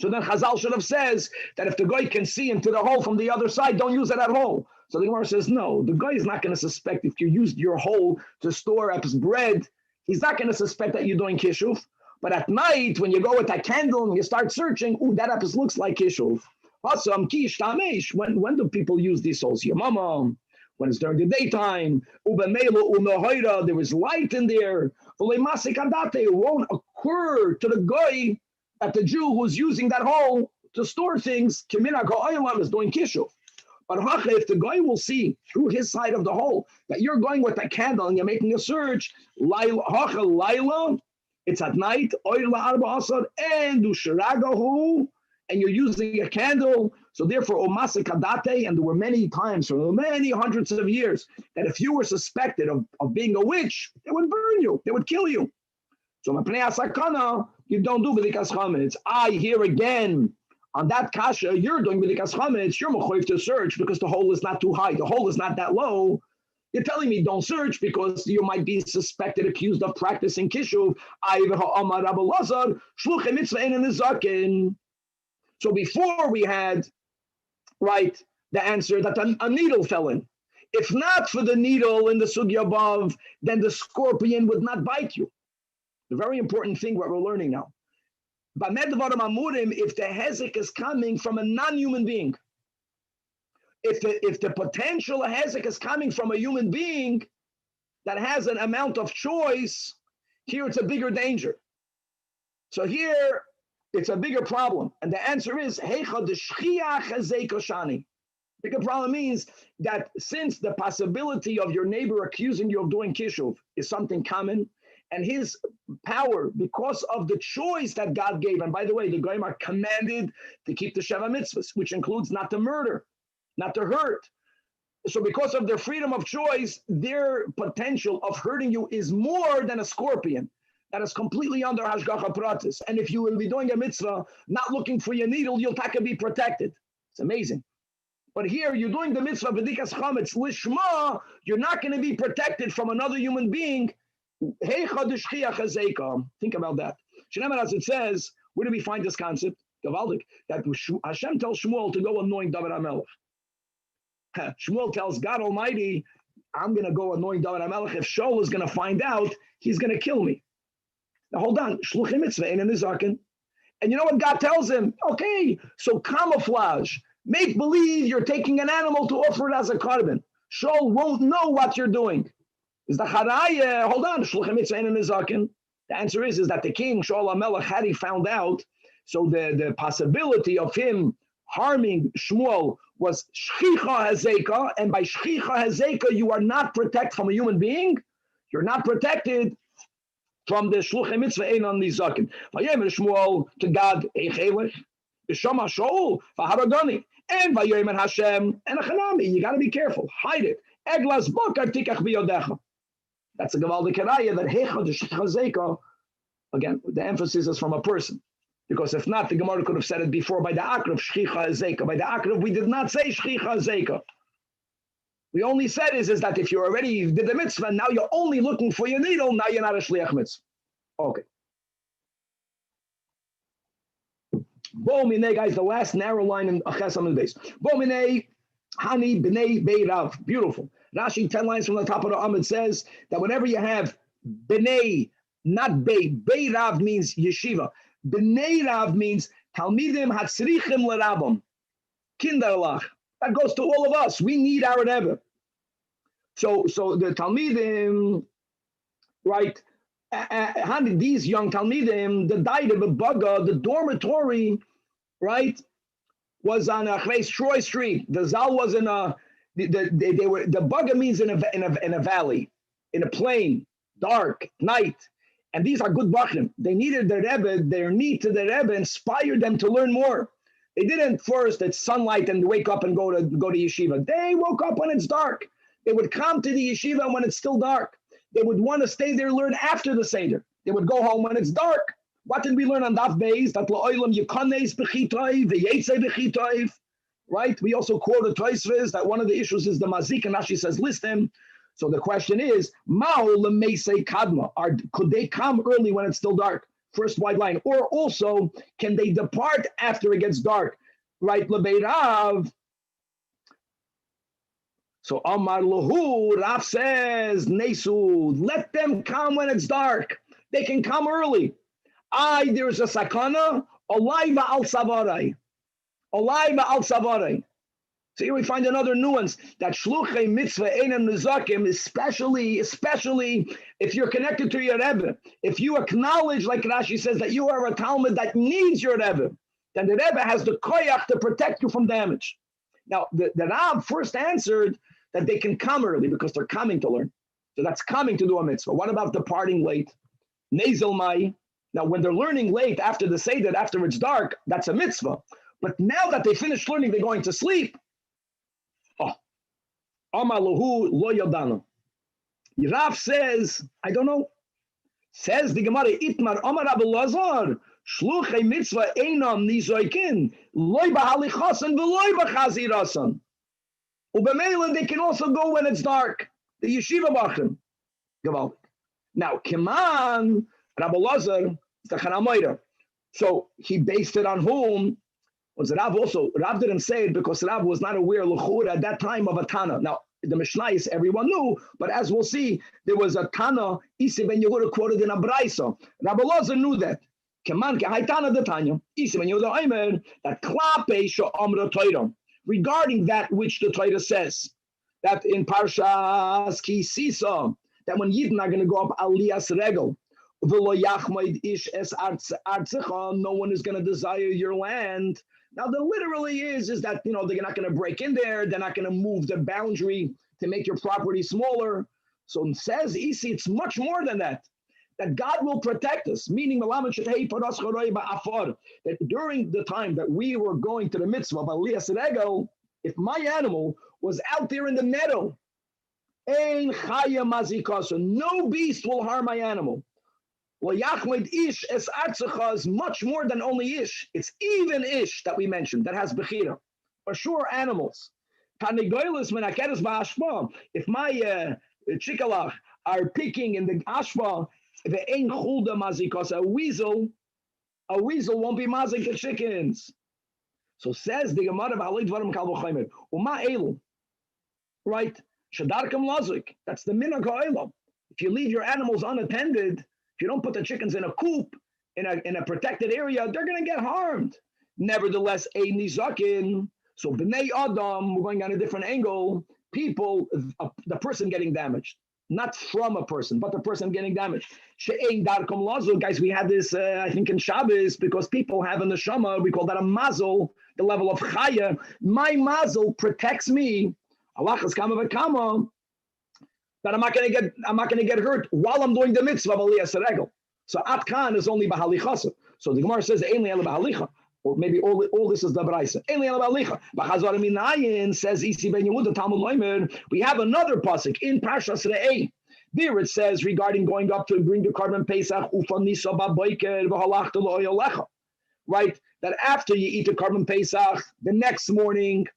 Speaker 1: So then Chazal should have says that if the guy can see into the hole from the other side, don't use it at hole. So the Gemara says, no, the guy is not going to suspect if you used your hole to store up his bread. He's not going to suspect that you're doing kishuv. But at night, when you go with that candle and you start searching, that up looks like kishuv. When do people use these holes? Your mama. When it's during the daytime, there is light in there. It won't occur to the guy that the Jew who's using that hole to store things is doing kishuv. But if the guy will see through his side of the hole that you're going with a candle and you're making a search, it's at night, and you're using a candle. So therefore, and there were many times for many hundreds of years that if you were suspected of being a witch, they would burn you, they would kill you. So you don't do b'dikas chametz. I hear again on that kasha, you're doing b'dikas chametz, you're mechoyev to search because the hole is not too high, the hole is not that low. You're telling me don't search because you might be suspected, accused of practicing kishuv. So before we had, right, the answer that a needle fell in. If not for the needle in the sugya above, then the scorpion would not bite you. The very important thing what we're learning now. If the hezek is coming from a non-human being, if the potential hezek is coming from a human being that has an amount of choice, here it's a bigger danger. So here it's a bigger problem. And the answer is, bigger problem means that since the possibility of your neighbor accusing you of doing kishuv is something common, and his power, because of the choice that God gave, and by the way, the Goyim are commanded to keep the Sheva mitzvahs, which includes not to murder, not to hurt. So because of their freedom of choice, their potential of hurting you is more than a scorpion that is completely under hashgacha pratis. And if you will be doing a mitzvah, not looking for your needle, you'll be protected. It's amazing. But here, you're doing the mitzvah b'dikas chametz lishma, you're not going to be protected from another human being. Think about that. As it says, where do we find this concept? Gavaldik, that Hashem tells Shmuel to go anoint David HaMelech. Shmuel tells God Almighty, I'm going to go anoint David HaMelech. If Shaul is going to find out, he's going to kill me. Now hold on. Shluchim mitzvah in the zaken. And you know what God tells him? Okay, so camouflage. Make believe you're taking an animal to offer it as a carbon. Shaul won't know what you're doing. Is the Haraya, hold on, Shluchim mitzvah in the zaken. The answer is that the king, Shaul HaMelech, had he found out, so the possibility of him harming Shmuel was shchicha hazeka, and by shchicha hazeka, you are not protected from a human being. You're not protected from the shluchim mitzvah ein on the zaken. Vayemer Shmuel to God, Eichelech, B'shama Shaul, Vaharagani, and Vayemer Hashem, and Achanami. You got to be careful. Hide it. Eglas bakar tikach biyodecha. That's a gavaldik haraya that hecha the shchicha hazeka. Again, the emphasis is from a person. Because if not, the Gemara could have said it before by the akrav shchicha hazeka. By the akrav, we did not say shchicha hazeka. We only said is that if you already did the mitzvah, now you're only looking for your needle, now you're not a shliach mitzvah. Okay. Bo minei, guys, the last narrow line in Aches Amud Beis. Bo minei, hani b'nei beirav. Beautiful. Rashi, 10 lines from the top of the Amud says that whenever you have b'nei, not beirav means yeshiva. B'nei Rav means Talmidim hatzrichim l'Rabbim. Kinderlach. That goes to all of us. We need our Rebbe. So the Talmidim, right? These young Talmidim, the Daida, the Baga, the dormitory, right, was on Troy Street. The Zal was in the Baga means in a valley, in a plain, dark, night. And these are good Bachrim. They needed their Rebbe, their need to their Rebbe inspired them to learn more. They didn't first at sunlight and wake up and go to yeshiva. They woke up when it's dark. They would come to the yeshiva when it's still dark. They would want to stay there, learn after the Seder. They would go home when it's dark. What did we learn on Daf Beis? That la'olam yikanes b'chitoiv, v'yetzei b'chitoiv, right? We also quoted Tosfos that one of the issues is the mazik, and Rashi says list them. So the question is, ma'o l'meisei kadma? Could they come early when it's still dark? First white line. Or also, can they depart after it gets dark? Right? Lebeirav. So Amar Lahu, Rav says, Nesu, let them come when it's dark. They can come early. There's a sakana, Aliyah al savarai. Aliyah al savarai. So here we find another nuance that shluchei mitzvah einam nizakim, especially if you're connected to your Rebbe. If you acknowledge, like Rashi says, that you are a Talmud that needs your Rebbe, then the Rebbe has the koyach to protect you from damage. Now, the Rab first answered that they can come early because they're coming to learn. So that's coming to do a mitzvah. What about departing late? Nezel mai. Now, when they're learning late after the Seder, after it's dark, that's a mitzvah. But now that they finished learning, they're going to sleep. Amar lahu lo yadanu. Rav says, I don't know. Says the Gemara, Itmar Amar Rabbi Lazar, shluchei mitzvah einam nizoikin, loy b'halichasan v'loy b'chazirasan. Ubemela, they can also go when it's dark. The yeshiva bachrim. Gewaldig. Now, Kiman, Rabbi Lazar, is the Chanamoira. So he based it on whom? Was Rav also? Rav didn't say it because Rav was not aware l'chura at that time of a Tana. Now, the Mishnah is everyone knew, but as we'll see, there was a Tana, Isi ben Yehuda quoted in a Braisa. Rabbi Lazar knew that. Keman ke Haitana the Tanya, Isi ben Yehuda Omer, that klape she'omra Torah, regarding that which the Torah says, that in Parshas Ki Sisa, that when Yidden are going to go up Aliyah's regel, v'lo yachmoid ish es artzecha, no one is going to desire your land. Now, the literally is that, they're not going to break in there. They're not going to move the boundary to make your property smaller. So it says, Isi, it's much more than that. That God will protect us, meaning that during the time that we were going to the mitzvah of Aliyah's regel, if my animal was out there in the meadow, ein chaya mazikasa, no beast will harm my animal. Well, Yachmed Ish es Artzecha is much more than only Ish. It's even Ish that we mentioned that has Bechira. For sure, animals. If my chikalach are picking in the ashva, a weasel won't be mazik the chickens. So says the Gemara of Halid Varim Kalvachaymer. Uma elu, right? Shadarkam lazik. That's the minhag ha'olam. If you leave your animals unattended, if you don't put the chickens in a coop, in a protected area, they're going to get harmed. Nevertheless, a nizakin. So b'nei adam, we're going on a different angle. People, the person getting damaged, not from a person, but the person getting damaged. She'ein darkom lazu, guys. We had this, I think, in Shabbos, because people have a neshama. We call that a mazel, the level of chaya. My mazel protects me. Allah has kama v'kama. That I'm not going to get hurt while I'm doing the mitzvah of Aliyah's regel. So Atkan is only Bahalichasa. So the Gemara says Ein Le'el Bahalicha, or maybe all this is the Braisa. Ein Le'el Bahalicha. B'Chazar Minayin says Isi ben Yehuda Talmud Loimer. We have another pasuk in Parshas Re'eh. There it says regarding going up to bring the carbon Pesach Ufa Nisa Ba'Boiker V'Halachta Lo'Yolecha. Right, that after you eat the carbon Pesach, the next morning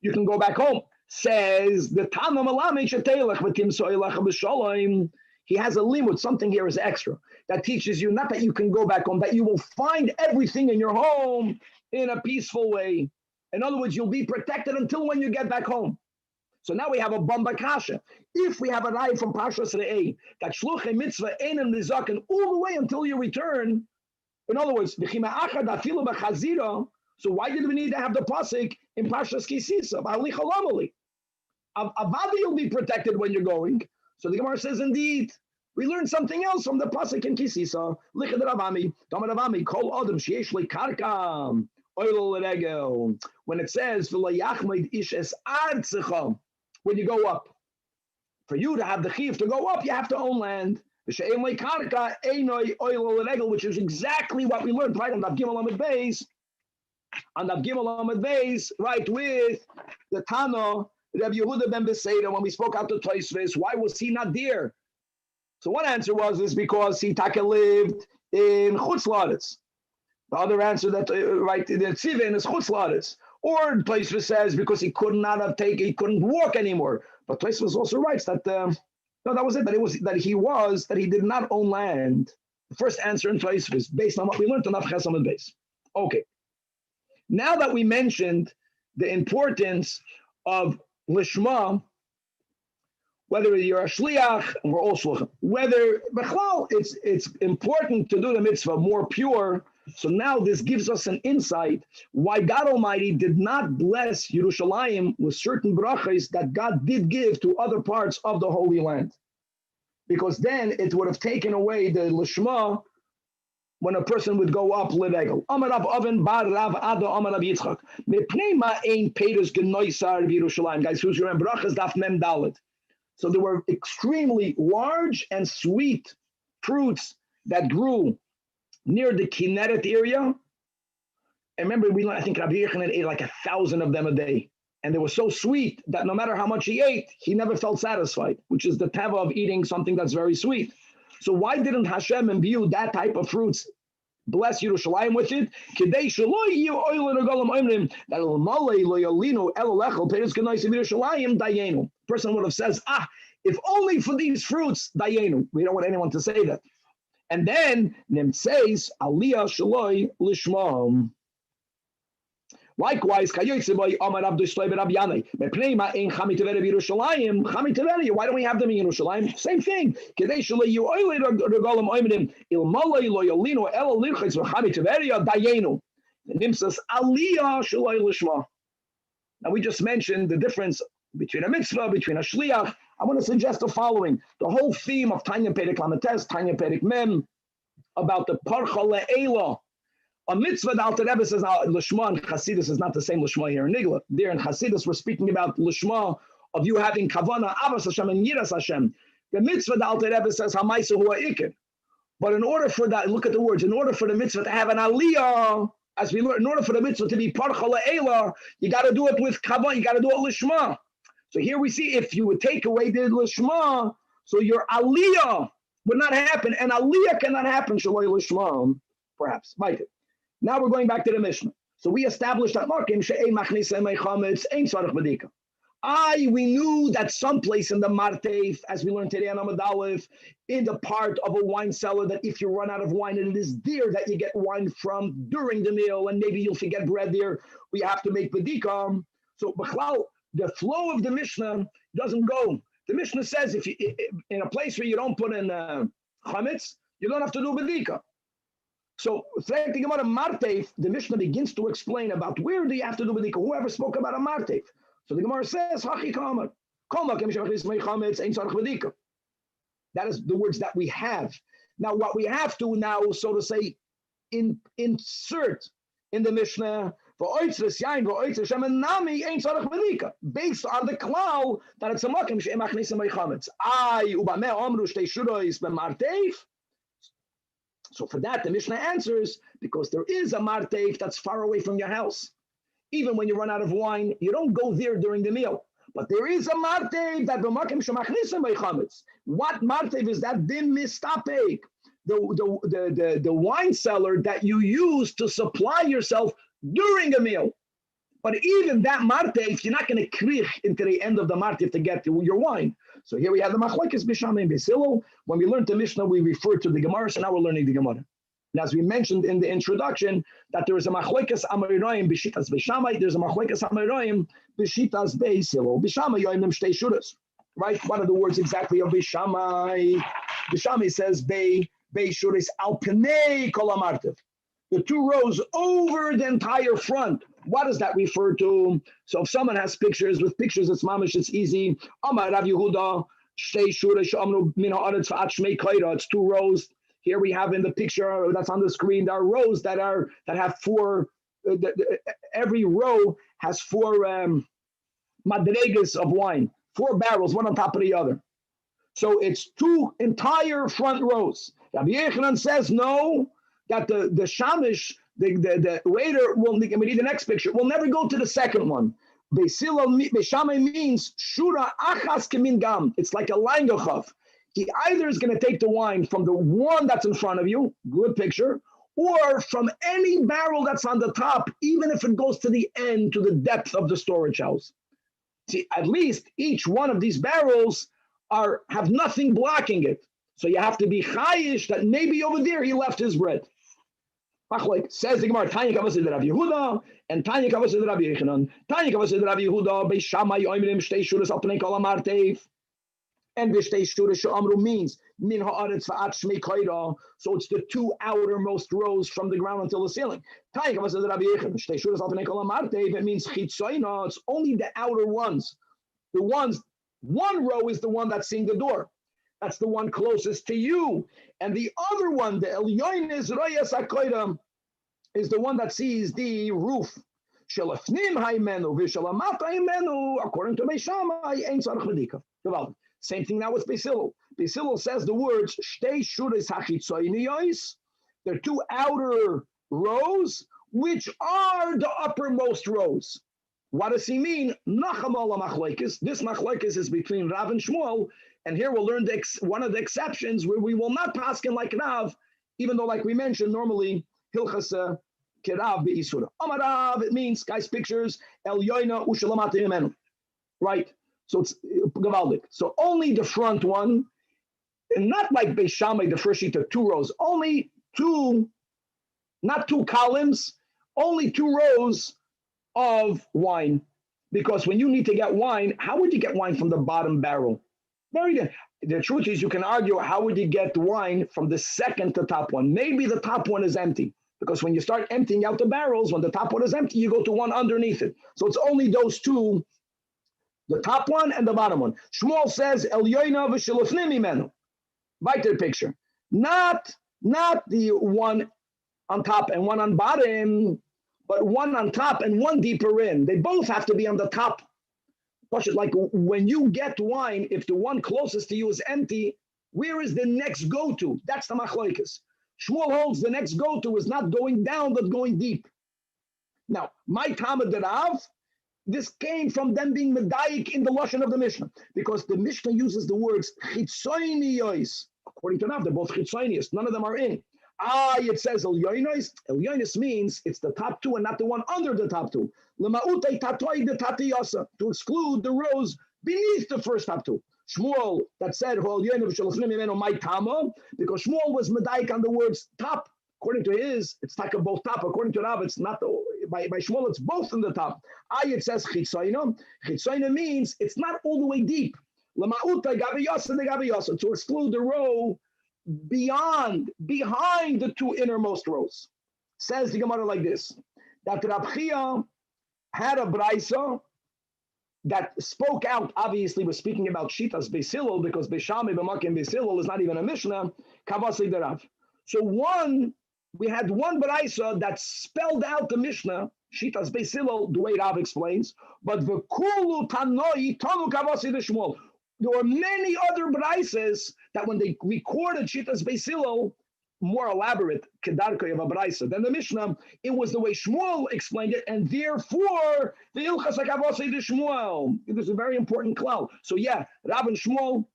Speaker 1: you can go back home. Says the Tana Malame Shatelech Vatim Soilecha B'Shalom. He has a limud. Something here is extra that teaches you not that you can go back home, that you will find everything in your home in a peaceful way. In other words, you'll be protected until when you get back home. So now we have a Bamba Kasha. If we have a raya from Parshas Re'eh that Shluchei Mitzvah Einam Nizaken all the way until you return, In other words, so why did we need to have the pasuk in Parshas Kisisa? Avadi will be protected when you're going. So the Gemara says, indeed, we learned something else from the pasuk in Kisisa. When it says, when you go up, for you to have the chiyuv to go up, you have to own land. Which is exactly what we learned right on Daf Gimel Amud Beis. On Daf Gimel Amud Beis, right with the Tana, Rabbi Yehuda ben Beseida, when we spoke out to Tosfos, why was he not there? So one answer was because he lived in Chutz La'aretz. The other answer that right the Tzivin is Chutz La'aretz. Or Tosfos says because he couldn't walk anymore. But Tosfos also writes that no, that was it. That he did not own land. The first answer in Tosfos based on what we learned on Daf Ches Amud Beis. Okay. Now that we mentioned the importance of Lishma, whether you're a shliach, and we're all shluchim, whether it's important to do the mitzvah more pure. So now this gives us an insight why God Almighty did not bless Yerushalayim with certain brachas that God did give to other parts of the Holy Land. Because then it would have taken away the Lishma when a person would go up Levegel. Amar Rav Oven bar Rav Ada Amar Rav Yitzchak. Mepnei ma ein Peres genoisar Yerushalayim. Guys, who's your brachas daf mem dalet. So there were extremely large and sweet fruits that grew near the Kinneret area. And remember, I think Rabbi Yochanan ate like 1,000 of them a day. And they were so sweet that no matter how much he ate, he never felt satisfied, which is the teva of eating something that's very sweet. So why didn't Hashem imbue that type of fruits, bless Yerushalayim with it? Person would have says, if only for these fruits, dayenu. We don't want anyone to say that. And then Nim says, Aliyah shaloi lishma. Likewise, why don't we have them in Yerushalayim? Same thing. Nim says, Aliyah shaloi lishma. Now we just mentioned the difference between a mitzvah, between a shliach. I want to suggest the following. The whole theme of Tanya Perek Lametes, Tanya Perek Mem, about the Parcha Le'ela. A mitzvah, the Alter Rebbe says, Lishma and Chasidus is not the same Lishma here in Nigla. There in Chasidus, we're speaking about Lishma of you having Kavana, Avos Hashem, and Yiras Hashem. The mitzvah, the Alter Rebbe says, Hamaisa Hua Ikir. But in order for that, look at the words, in order for the mitzvah to have an Aliyah, as we learn, in order for the mitzvah to be Parcha Le'ela, you got to do it with Kavana, you got to do it Lishma. So here we see if you would take away the Lishma, so your Aliyah would not happen, and Aliyah cannot happen, Shaloi Lishma, perhaps, might it. Now we're going back to the Mishnah. So we established that we knew that someplace in the Marteif, as we learned today on Amud Aleph, in the part of a wine cellar, that if you run out of wine, and it is there that you get wine from during the meal, and maybe you'll forget bread there, we have to make bedika. So the flow of the Mishnah doesn't go. The Mishnah says if you in a place where you don't put in chametz, you don't have to do bedika. So thinking about a marteif, the Mishnah begins to explain about where do you have to do bedika. Whoever spoke about a marteif. So the Gemara says, Hachi Kamar. That is the words that we have. Now what we have to now, so to say, insert in the Mishnah based on the klal that it's a makim she'emachnis meichametz. Ubameh omru shtei shurois b'marteif. So for that, the Mishnah answers, because there is a marteif that's far away from your house. Even when you run out of wine, you don't go there during the meal. But there is a marteif that b'makim she'emachnis meichametz. What marteif is that? Dim mistapek. The wine cellar that you use to supply yourself during a meal. But even that marteif, you're not going to krich into the end of the marteif to get your wine. So here we have the machlokes b'shama and b'silo. When we learned the Mishnah, we referred to the Gemara, so now we're learning the Gemara. And as we mentioned in the introduction, that there is a machlokes amoraim b'shitas b'shama, there's a machlokes amoraim b'shitas b'silo. B'shama yoim them shtei shuras. Right? One of the words exactly of b'shama. B'shama says b'shuras al pnei kol hamartev. the 2 rows over the entire front. What does that refer to? So if someone has pictures, with pictures it's mamish, it's easy. Amar Rav Yehuda, it's 2 rows. Here we have in the picture that's on the screen, there are rows that have 4. Every row has 4 madregas of wine, 4 barrels, one on top of the other. So it's 2 entire front rows. Rabbi Yechanan says no, that the shamish, the waiter will, we need the next picture, will never go to the second one. Beishamai means shura achas kemin gam. It's like a langochav. He either is going to take the wine from the one that's in front of you, good picture, or from any barrel that's on the top, even if it goes to the end, to the depth of the storage house. See, at least each one of these barrels have nothing blocking it. So you have to be chayish that maybe over there he left his bread. Says the Gemara, Tanya Kavas Rav Yehuda, and Tanya Kavas Rav Yechanan. Tanya Kavas Rav Yehuda, Beishamai Oimrim Shtei Shuras Alpnei Kol Amartev. And Vishtei Shuras She'amru means Min Ha'aretz Va'at Shmei Koira. So it's the 2 outermost rows from the ground until the ceiling. Tanya Kavas Rav Yechanan, Shtei Shuras Alpnei Kol Amartev. It means Chitzoina. It's only the outer ones. The ones, 1 row is the one that's seeing the door. That's the one closest to you. And the other one, the Elyahu is Royas HaKoira, is the one that sees the roof. Shelafnim haimenu v'shelamat haimenu, according to Beishamai, ein tzarich medika. Same thing now with Beis Hillel. Beis Hillel says the words shtei shuras hachitzoiniyos. They're 2 outer rows, which are the uppermost rows. What does he mean? Nachamala machlekes. This machlekes is between Rav and Shmuel. And here we'll learn one of the exceptions where we will not paskin like Rav, even though, like we mentioned, normally hilchas kerav be'isura. Amarav, it means, guys, pictures, el yoina ushalamat yemenu. Right? So it's gavaldik. So only the front one, and not like Beishamai, the first sheet of 2 rows, only 2, not 2 columns, only 2 rows of wine. Because when you need to get wine, how would you get wine from the bottom barrel? Very good. The truth is, you can argue, how would you get wine from the second to top one? Maybe the top one is empty, because when you start emptying out the barrels, when the top one is empty, you go to one underneath it. So it's only those 2, the top one and the bottom one. Shmuel says, Elyahu v'shelofnim imenu. Right to the picture. Not the one on top and one on bottom, but one on top and one deeper in. They both have to be on the top. Like when you get wine, if the one closest to you is empty, where is the next go-to? That's the machlokes. Shmuel holds the next go-to is not going down, but going deep. Now, my Talmud Rav, this came from them being medayik in the lashon of the Mishnah, because the Mishnah uses the words chitzoniyos. According to Rav, they're both chitzonios. None of them are in. It says Elyahu. Elyahu means it's the top 2 and not the one under the top 2. To exclude the rows beneath the first top 2. Shmuel that said my tama, because Shmuel was medayik on the words top. According to his, it's taka both top. According to Rav, it's not by Shmuel, it's both in the top. It says chitzoina. Chitzoina means it's not all the way deep. To exclude the row behind the 2 innermost rows. Says the Gemara like this, that Rab Chia had a braisa that spoke out, obviously was speaking about Shitas Beis Hillel, because Beishamai b'makim Beis Hillel is not even a Mishnah, Kavasei derav. So we had one braisa that spelled out the Mishnah, Shitas Beis Hillel, the way Rav explains, but v'kulu tanoi tanu Kavasei d'Shmuel. There were many other braisas that when they recorded Shitas Beis Hillel, more elaborate kedarkei of a braisa than the Mishnah, it was the way Shmuel explained it, and therefore the ilchas hakavosei de Shmuel. It is a very important klal. So yeah, Rav and Shmuel.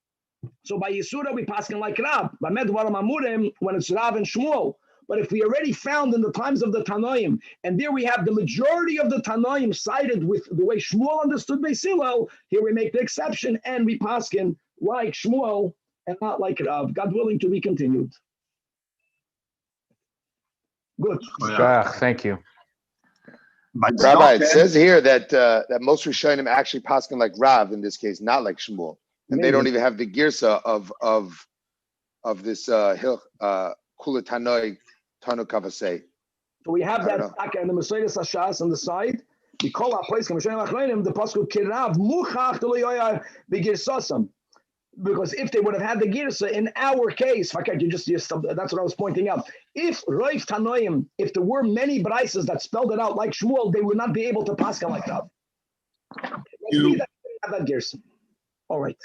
Speaker 1: So by Yisura we pass like Rav. By Medvar Mamurim when it's Rav and Shmuel. But if we already found in the times of the Tanoim, and there we have the majority of the Tanoim sided with the way Shmuel understood Beis Hillel, here we make the exception and we paskin like Shmuel and not like Rav. God willing, to be continued. Good.
Speaker 2: Thank you.
Speaker 3: Rabbi, it says here that that most Rishonim actually paskin like Rav in this case, not like Shmuel, and they don't even have the girsa of this Kula Tanoi Tanu Kavasei.
Speaker 1: So we have that and the Mercedes Ashas on the side. We call our place the Pasuk Kirav Muchach Begirsasam. Because if they would have had the Girsa in our case, that's what I was pointing out. If Roif Tanoim, if there were many Brises that spelled it out like Shmuel, they would not be able to pass like that. Let's see that Girsa. All right.